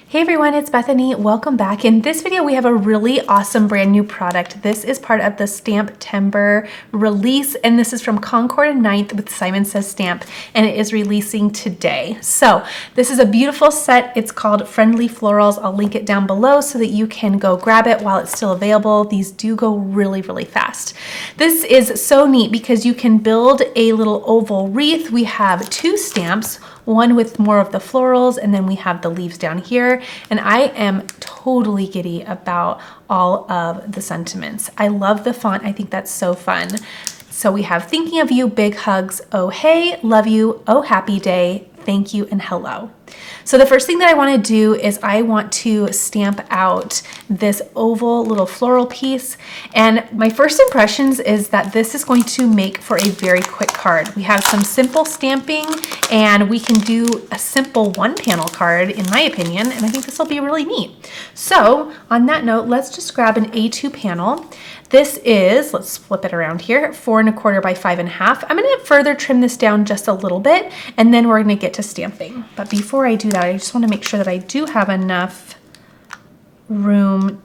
Hey everyone, it's Bethany. Welcome back. In this video, we have a really awesome brand new product. This is part of the Stamptember release, and this is from Concord & 9th with Simon Says Stamp, and it is releasing today. So this is a beautiful set. It's called Friendly Florals. I'll link it down below so that you can go grab it while it's still available. These do go really, really fast. This is so neat because you can build a little oval wreath. We have two stamps, one with more of the florals, and then we have the leaves down here. And I am totally giddy about all of the sentiments. I love the font. I think that's so fun. So we have thinking of you, big hugs, oh hey, love you, oh happy day, thank you, and hello. So the first thing that I want to do is I want to stamp out this oval little floral piece. And my first impressions is that this is going to make for a very quick card. We have some simple stamping and we can do a simple one panel card in my opinion, and I think this will be really neat. So on that note, let's just grab an A2 panel. This is, let's flip it around here, 4 1/4 by 5 1/2. I'm going to further trim this down just a little bit, and then we're going to get to stamping. But before I do that, I just want to make sure that I do have enough room.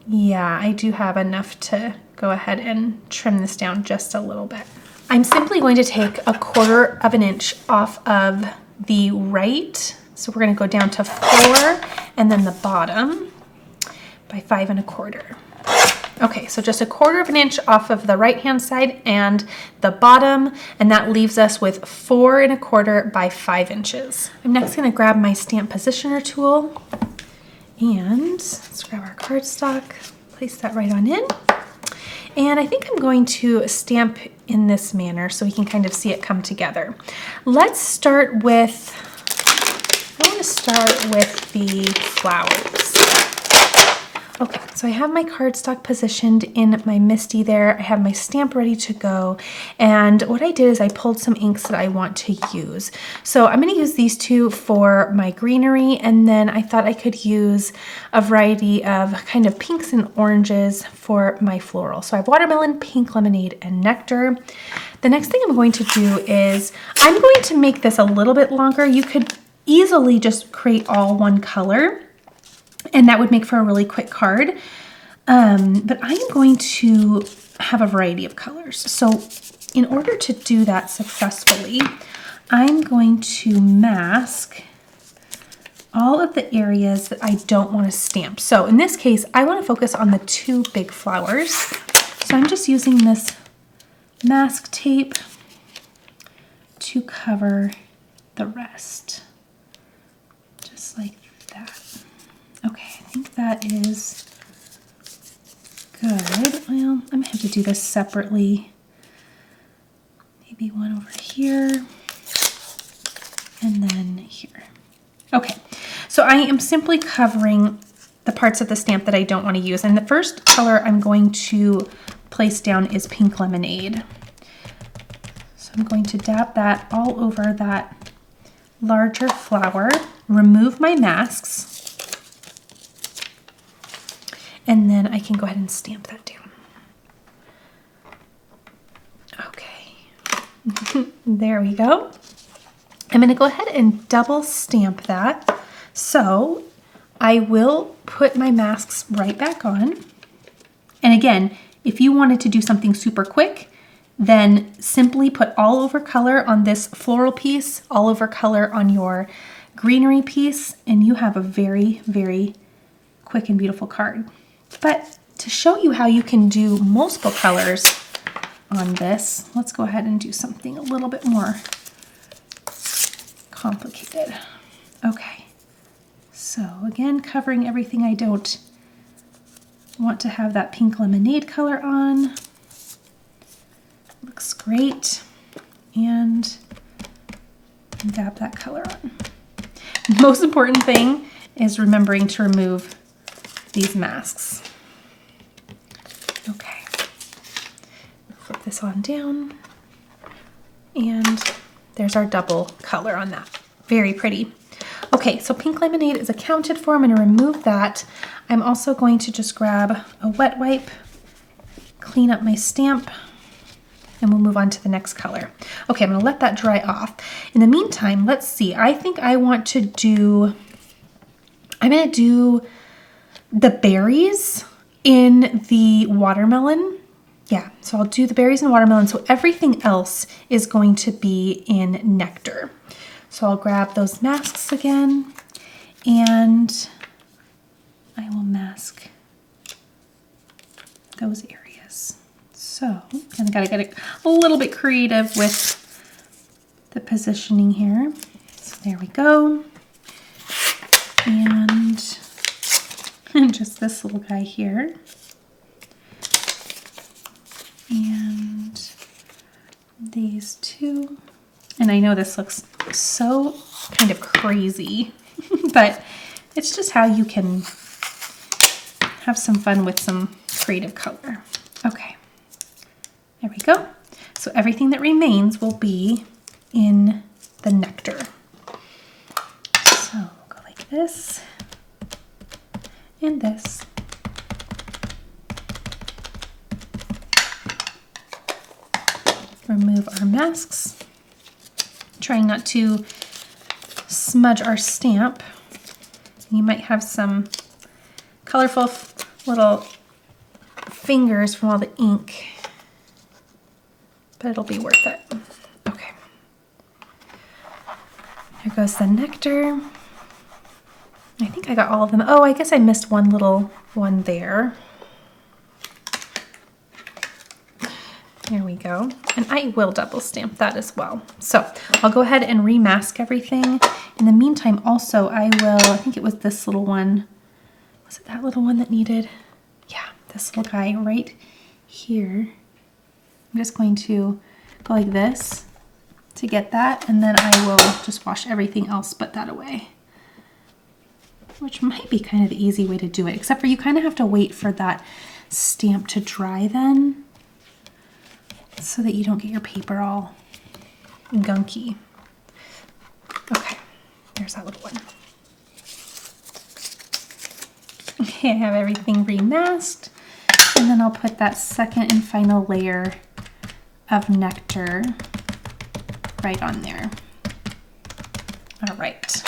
Yeah, I do have enough to go ahead and trim this down just a little bit. I'm simply going to take 1/4 inch off of the right. So we're going to go down to 4 and then the bottom by 5 1/4. Okay, so just 1/4 inch off of the right hand side and the bottom, and that leaves us with 4 1/4 by 5 inches. I'm next going to grab my stamp positioner tool and let's grab our cardstock, place that right on in. And I think I'm going to stamp in this manner so we can kind of see it come together. Let's start with, I want to start with the flowers. Okay, so I have my cardstock positioned in my MISTI there. I have my stamp ready to go. And what I did is I pulled some inks that I want to use. So I'm going to use these two for my greenery, and then I thought I could use a variety of kind of pinks and oranges for my floral. So I have watermelon, pink lemonade, and nectar. The next thing I'm going to do is I'm going to make this a little bit longer. You could easily just create all one color, and that would make for a really quick card. But I am going to have a variety of colors. So in order to do that successfully, I'm going to mask all of the areas that I don't want to stamp. So in this case, I want to focus on the two big flowers. So I'm just using this mask tape to cover the rest, just like that. Okay, I think that is good. Well, I'm gonna have to do this separately. Maybe one over here and then here. Okay, so I am simply covering the parts of the stamp that I don't want to use. And the first color I'm going to place down is pink lemonade. So I'm going to dab that all over that larger flower, remove my masks, and then I can go ahead and stamp that down. Okay, there we go. I'm gonna go ahead and double stamp that. So I will put my masks right back on. And again, if you wanted to do something super quick, then simply put all over color on this floral piece, all over color on your greenery piece, and you have a very, very quick and beautiful card. But to show you how you can do multiple colors on this, let's go ahead and do something a little bit more complicated. Okay, so again, covering everything I don't want to have that pink lemonade color on. Looks great. And dab that color on. Most important thing is remembering to remove these masks. Okay, flip this on down, and there's our double color on that. Very pretty. Okay, so pink lemonade is accounted for. I'm going to remove that. I'm also going to just grab a wet wipe, clean up my stamp, and we'll move on to the next color. Okay, I'm going to let that dry off. In the meantime, let's see. I think I want to do I'm gonna do the berries in the watermelon. Yeah, so I'll do the berries and watermelon. So everything else is going to be in nectar. So I'll grab those masks again and I will mask those areas. So I gotta get a little bit creative with the positioning here. So there we go. And just this little guy here. And these two. And I know this looks so kind of crazy, but it's just how you can have some fun with some creative color. Okay, there we go. So everything that remains will be in the nectar. So we'll go like this and this. Remove our masks. Trying not to smudge our stamp. You might have some colorful little fingers from all the ink, but it'll be worth it. Okay. There goes the nectar. I think I got all of them. Oh, I guess I missed one little one there. There we go. And I will double stamp that as well. So I'll go ahead and remask everything. In the meantime, also I think it was this little one. Was it that little one that needed? Yeah, this little guy right here. I'm just going to go like this to get that. And then I will just wash everything else but that away. Which might be kind of the easy way to do it, except for you kind of have to wait for that stamp to dry then, so that you don't get your paper all gunky. Okay, there's that little one. Okay, I have everything remasked, and then I'll put that second and final layer of nectar right on there. All right.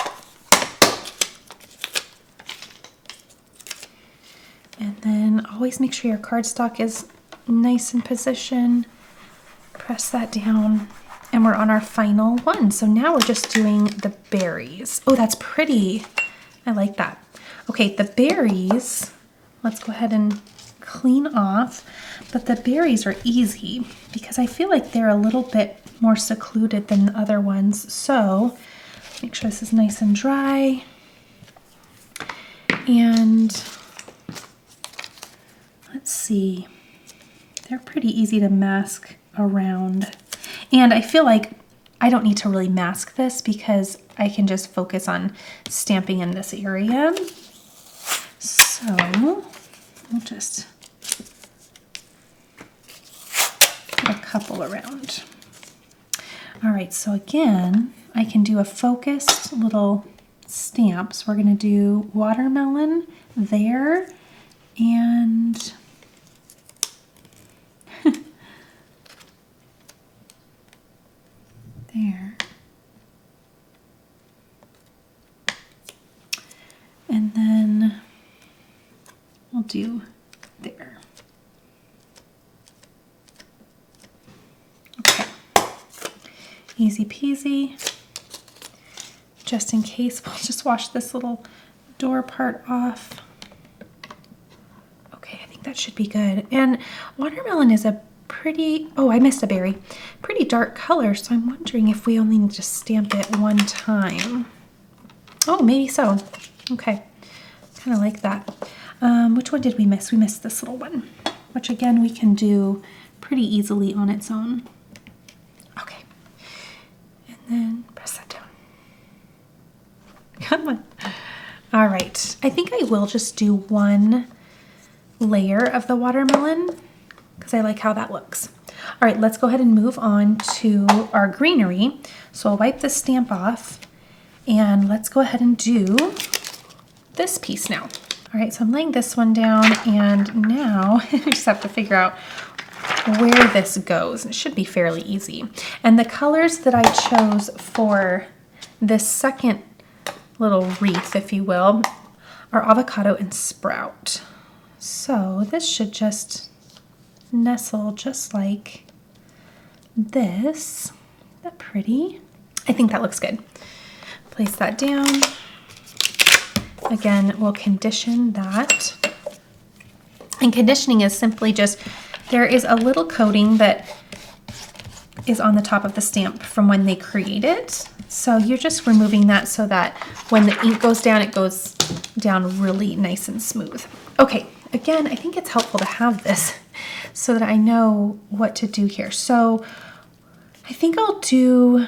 And then always make sure your cardstock is nice in position. Press that down, and we're on our final one. So now we're just doing the berries. Oh, that's pretty. I like that. Okay, the berries, let's go ahead and clean off. But the berries are easy because I feel like they're a little bit more secluded than the other ones. So make sure this is nice and dry. And let's see, they're pretty easy to mask around. And I feel like I don't need to really mask this because I can just focus on stamping in this area. So we'll just put a couple around. All right, so again, I can do a focused little stamp. So we're gonna do watermelon there and there. And then we'll do there. Okay. Easy peasy. Just in case, we'll just wash this little door part off. Okay, I think that should be good. And watermelon is a pretty, oh, I missed a berry, pretty dark color, so I'm wondering if we only need to stamp it one time. Oh, maybe so. Okay, kind of like that. Which one did we miss? We missed this little one, which again we can do pretty easily on its own. Okay, and then press that down. Come on. All right, I think I will just do one layer of the watermelon because I like how that looks. All right, let's go ahead and move on to our greenery. So I'll wipe the stamp off and let's go ahead and do this piece now. All right, so I'm laying this one down and now I just have to figure out where this goes. It should be fairly easy. And the colors that I chose for this second little wreath, if you will, are avocado and sprout. So this should just nestle just like this. Isn't that pretty? I think that looks good. Place that down. Again, we'll condition that. And conditioning is simply just, there is a little coating that is on the top of the stamp from when they create it. So you're just removing that so that when the ink goes down, it goes down really nice and smooth. Okay, again, I think it's helpful to have this so that I know what to do here. So I think I'll do,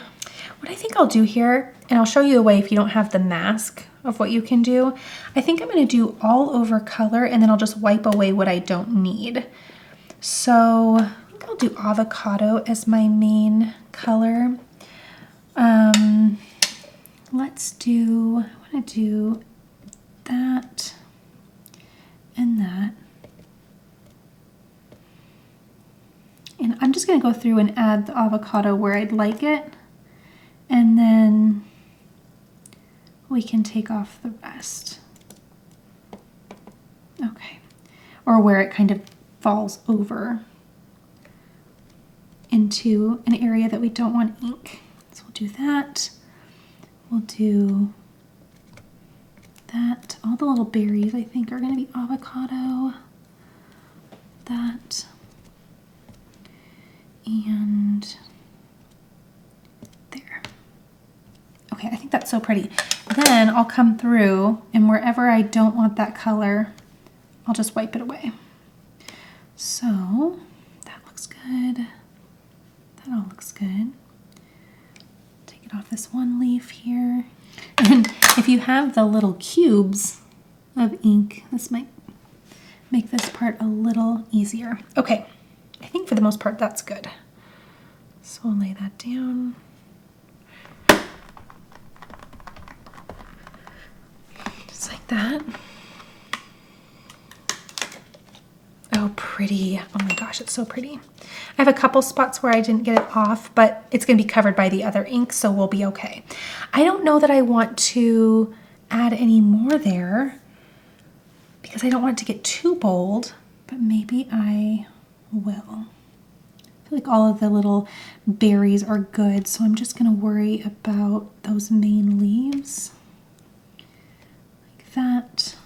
what I think I'll do here, and I'll show you a way if you don't have the mask of what you can do. I think I'm gonna do all over color and then I'll just wipe away what I don't need. So I think I'll do avocado as my main color. Let's do, I wanna do that and that. And I'm just gonna go through and add the avocado where I'd like it. And then we can take off the rest. Okay. Or where it kind of falls over into an area that we don't want ink. So we'll do that. We'll do that. All the little berries I think are gonna be avocado. That. And there. Okay, I think that's so pretty. Then I'll come through and wherever I don't want that color, I'll just wipe it away. So that looks good. That all looks good. Take it off this one leaf here. And if you have the little cubes of ink, this might make this part a little easier. Okay, I think for the most part that's good. So we'll lay that down. Just like that. Oh, pretty. Oh my gosh, it's so pretty. I have a couple spots where I didn't get it off, but it's gonna be covered by the other ink, so we'll be okay. I don't know that I want to add any more there because I don't want it to get too bold, but maybe I will. I feel like all of the little berries are good, so I'm just gonna worry about those main leaves. Like that.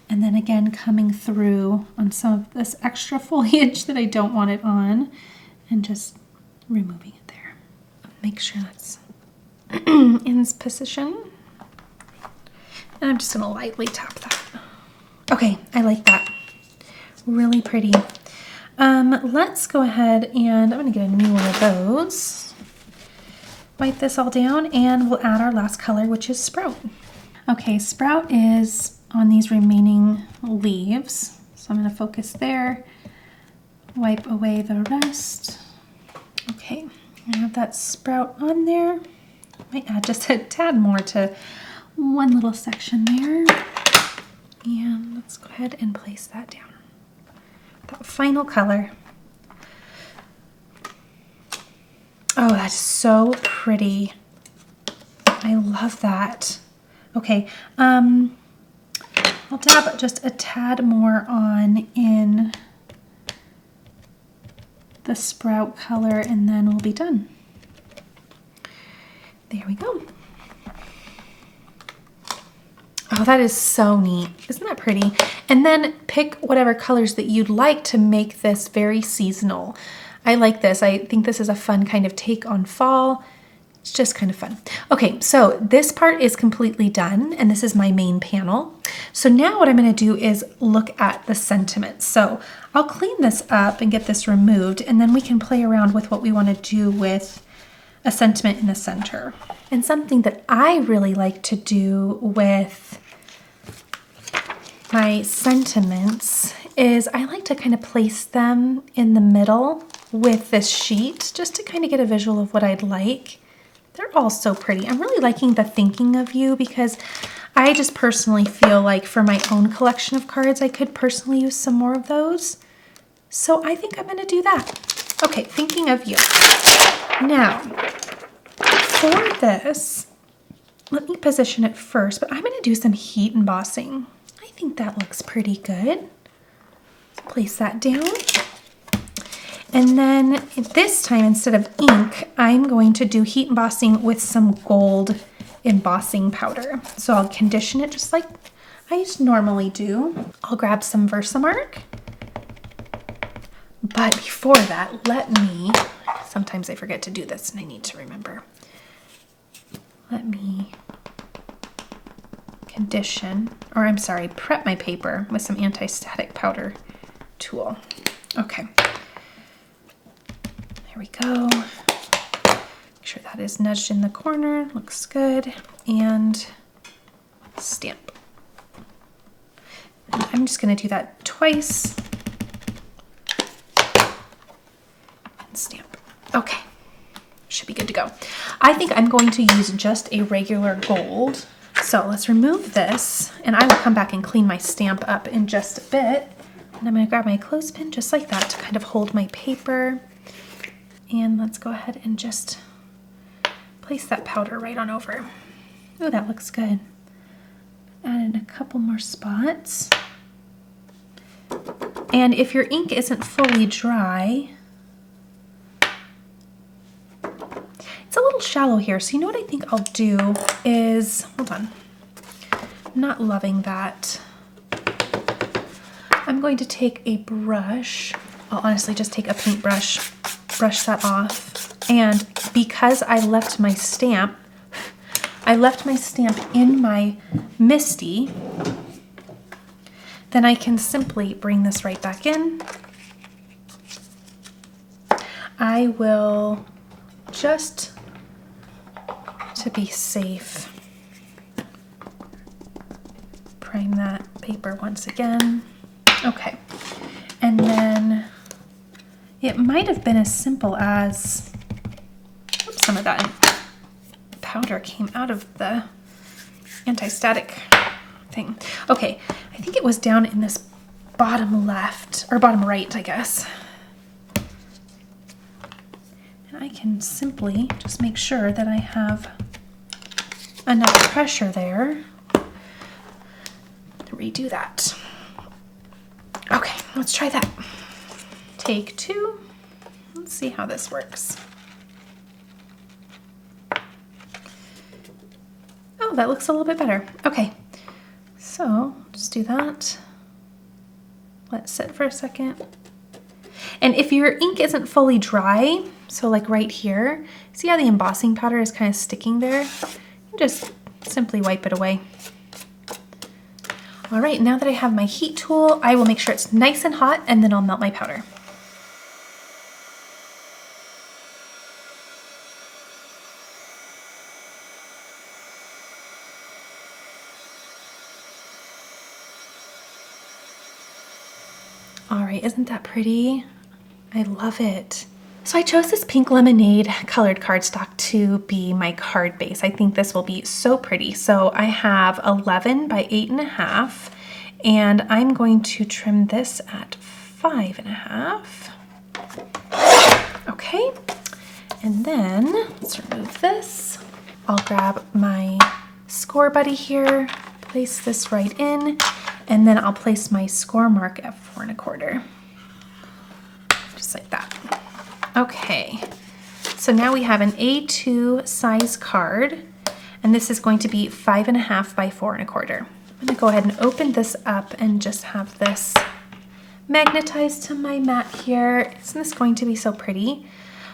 And then again, coming through on some of this extra foliage that I don't want it on and just removing it there. Make sure that's in this position. And I'm just gonna lightly tap that. Okay, I like that. Really pretty. Let's go ahead and I'm gonna get a new one of those. Wipe this all down and we'll add our last color, which is Sprout. Okay, Sprout is on these remaining leaves. So I'm gonna focus there, wipe away the rest. Okay, I have that Sprout on there. Might add just a tad more to one little section there. And let's go ahead and place that down. That final color. Oh, that's so pretty. I love that. Okay, I'll dab just a tad more on in the Sprout color and then we'll be done. There we go. Oh, that is so neat. Isn't that pretty? And then pick whatever colors that you'd like to make this very seasonal. I like this. I think this is a fun kind of take on fall. It's just kind of fun. Okay, so this part is completely done and this is my main panel. So now what I'm gonna do is look at the sentiments. So I'll clean this up and get this removed and then we can play around with what we wanna do with a sentiment in the center. And something that I really like to do with my sentiments is I like to kind of place them in the middle with this sheet just to kind of get a visual of what I'd like. They're all so pretty. I'm really liking the thinking of you because I just personally feel like for my own collection of cards, I could personally use some more of those. So I think I'm gonna do that. Okay, thinking of you. Now, for this, let me position it first, but I'm going to do some heat embossing. I think that looks pretty good. Place that down. And then this time, instead of ink, I'm going to do heat embossing with some gold embossing powder. So I'll condition it just like I just normally do. I'll grab some Versamark. But before that, sometimes I forget to do this and I need to remember. Let me prep my paper with some anti-static powder tool. Okay. There we go. Make sure that is nudged in the corner. Looks good. And stamp. And I'm just going to do that twice. And stamp. Okay. Should be good to go. I think I'm going to use just a regular gold. So let's remove this, and I will come back and clean my stamp up in just a bit. And I'm going to grab my clothespin just like that to kind of hold my paper. And let's go ahead and just place that powder right on over. Oh, that looks good. Add in a couple more spots. And if your ink isn't fully dry, it's a little shallow here. So you know what I think I'll do is, hold on, I'm not loving that. I'm going to take a brush. I'll honestly just take a paintbrush, brush that off. And because I left my stamp in my MISTI, then I can simply bring this right back in. I will just, to be safe, prime that paper once again. Okay, and then it might have been as simple as, oops, some of that powder came out of the anti-static thing. Okay, I think it was down in this bottom left, or bottom right, I guess. And I can simply just make sure that I have enough pressure there to redo that. Okay, let's try that. Take two. Let's see how this works. Oh, that looks a little bit better. Okay, so just do that. Let it sit for a second. And if your ink isn't fully dry, so like right here, see how the embossing powder is kind of sticking there? You just simply wipe it away. All right, now that I have my heat tool, I will make sure it's nice and hot, and then I'll melt my powder. All right, isn't that pretty? I love it. So I chose this pink lemonade colored cardstock to be my card base. I think this will be so pretty. So I have 11 by 8.5, and I'm going to trim this at 5.5. Okay, and then let's remove this. I'll grab my score buddy here, place this right in, and then I'll place my score mark at 4.25. Just like that. Okay, so now we have an A2 size card, and this is going to be 5.5 by 4.25. I'm gonna go ahead and open this up and just have this magnetized to my mat here. Isn't this going to be so pretty?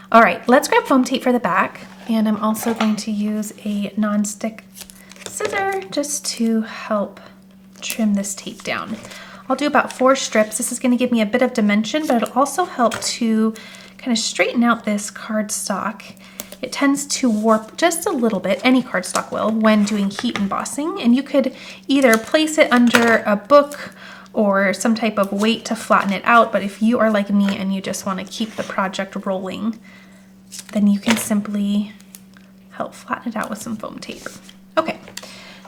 All right, let's grab foam tape for the back, and I'm also going to use a non-stick scissor just to help trim this tape down. I'll do about 4 strips. This is going to give me a bit of dimension, but it'll also help to kind of straighten out this cardstock. It tends to warp just a little bit, any cardstock will, when doing heat embossing, and you could either place it under a book or some type of weight to flatten it out, but if you are like me and you just want to keep the project rolling, then you can simply help flatten it out with some foam tape. Okay,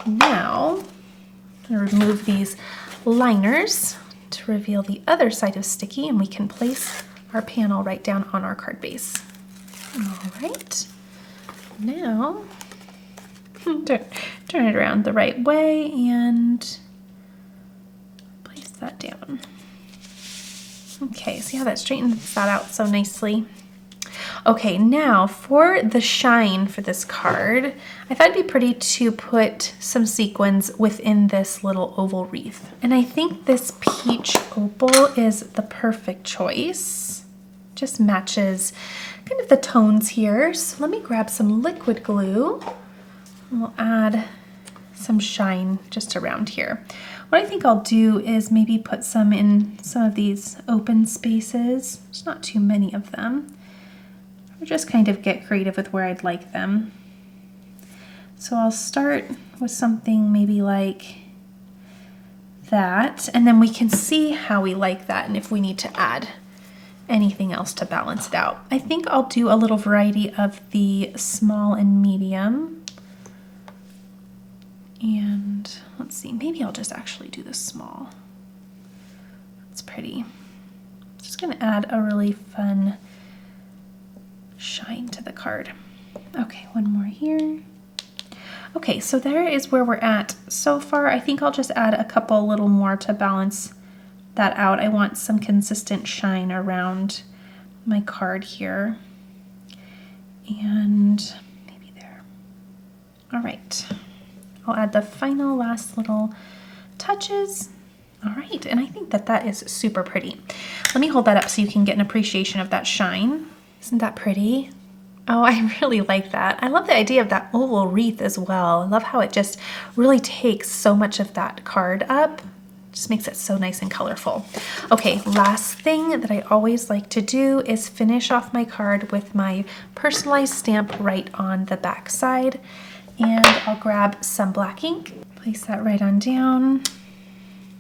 now I'm going to remove these liners to reveal the other side of sticky, and we can place our panel right down on our card base. All right, now turn it around the right way and place that down. Okay, see how that straightens that out so nicely? Okay, now for the shine for this card, I thought it'd be pretty to put some sequins within this little oval wreath. And I think this peach opal is the perfect choice. Just matches kind of the tones here. So let me grab some liquid glue and we'll add some shine just around here. What I think I'll do is maybe put some in some of these open spaces. There's not too many of them. Or just kind of get creative with where I'd like them. So I'll start with something maybe like that, and then we can see how we like that and if we need to add anything else to balance it out. I think I'll do a little variety of the small and medium. And let's see, maybe I'll just actually do the small. It's pretty. Just gonna add a really fun shine to the card. Okay, one more here. Okay, so there is where we're at so far. I think I'll just add a couple little more to balance that out. I want some consistent shine around my card here. And maybe there. All right, I'll add the final last little touches. All right, and I think that that is super pretty. Let me hold that up so you can get an appreciation of that shine. Isn't that pretty? Oh, I really like that. I love the idea of that oval wreath as well. I love how it just really takes so much of that card up. Just makes it so nice and colorful. Okay, last thing that I always like to do is finish off my card with my personalized stamp right on the back side. And I'll grab some black ink, place that right on down,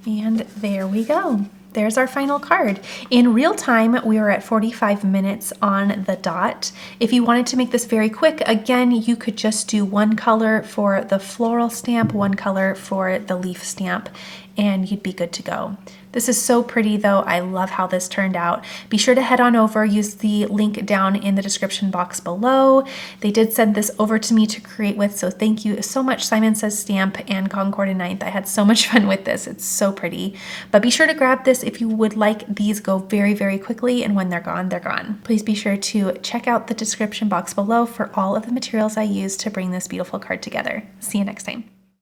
and there we go. There's our final card. In real time, we are at 45 minutes on the dot. If you wanted to make this very quick, again, you could just do one color for the floral stamp, one color for the leaf stamp, and you'd be good to go. This is so pretty though. I love how this turned out. Be sure to head on over, use the link down in the description box below. They did send this over to me to create with, so thank you so much, Simon Says Stamp and Concord and Ninth. I had so much fun with this. It's so pretty. But be sure to grab this if you would like. These go very, very quickly, and when they're gone, they're gone. Please be sure to check out the description box below for all of the materials I used to bring this beautiful card together. See you next time.